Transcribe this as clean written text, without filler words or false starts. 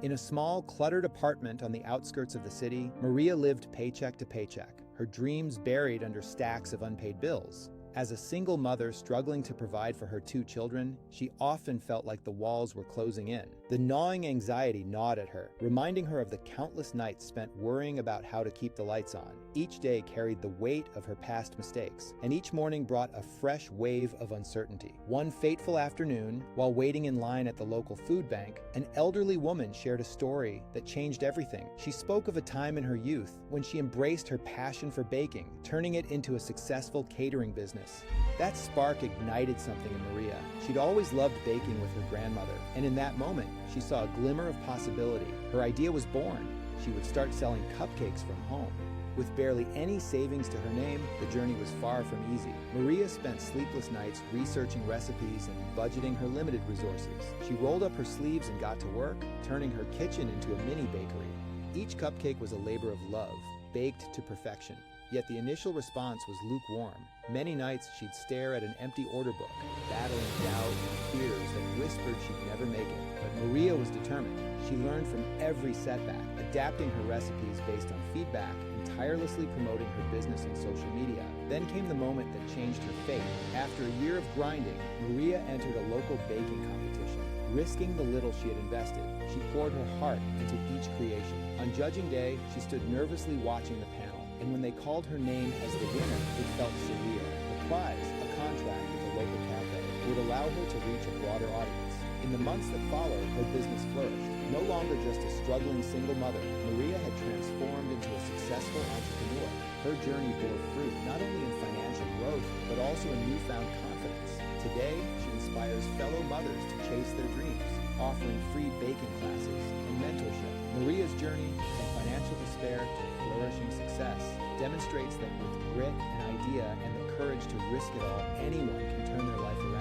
In a small, cluttered apartment on the outskirts of the city, Maria lived paycheck to paycheck, her dreams buried under stacks of unpaid bills. As a single mother struggling to provide for her 2 children, she often felt like the walls were closing in. The gnawing anxiety gnawed at her, reminding her of the countless nights spent worrying about how to keep the lights on. Each day carried the weight of her past mistakes, and each morning brought a fresh wave of uncertainty. One fateful afternoon, while waiting in line at the local food bank, an elderly woman shared a story that changed everything. She spoke of a time in her youth when she embraced her passion for baking, turning it into a successful catering business. That spark ignited something in Maria. She'd always loved baking with her grandmother, and in that moment, she saw a glimmer of possibility. Her idea was born. She would start selling cupcakes from home. With barely any savings to her name, the journey was far from easy. Maria spent sleepless nights researching recipes and budgeting her limited resources. She rolled up her sleeves and got to work, turning her kitchen into a mini bakery. Each cupcake was a labor of love, baked to perfection. Yet the initial response was lukewarm. Many nights she'd stare at an empty order book, battling doubt and fears that whispered she'd never make it. But Maria was determined. She learned from every setback, adapting her recipes based on feedback and tirelessly promoting her business on social media. Then came the moment that changed her fate. After a year of grinding, Maria entered a local baking competition. Risking the little she had invested, she poured her heart into each creation. On judging day, she stood nervously watching the panel, and when they called her name as the winner, it felt surreal. The prize, a contract with a local cafe, would allow her to reach a broader audience. In the months that followed, her business flourished. No longer just a struggling single mother, Maria had transformed into a successful entrepreneur. Her journey bore fruit not only in financial growth, but also in newfound confidence. Today, she inspires fellow mothers to chase their dreams, offering free baking classes and mentorship. Maria's journey from financial despair to flourishing success demonstrates that with grit, an idea, and the courage to risk it all, anyone can turn their life around.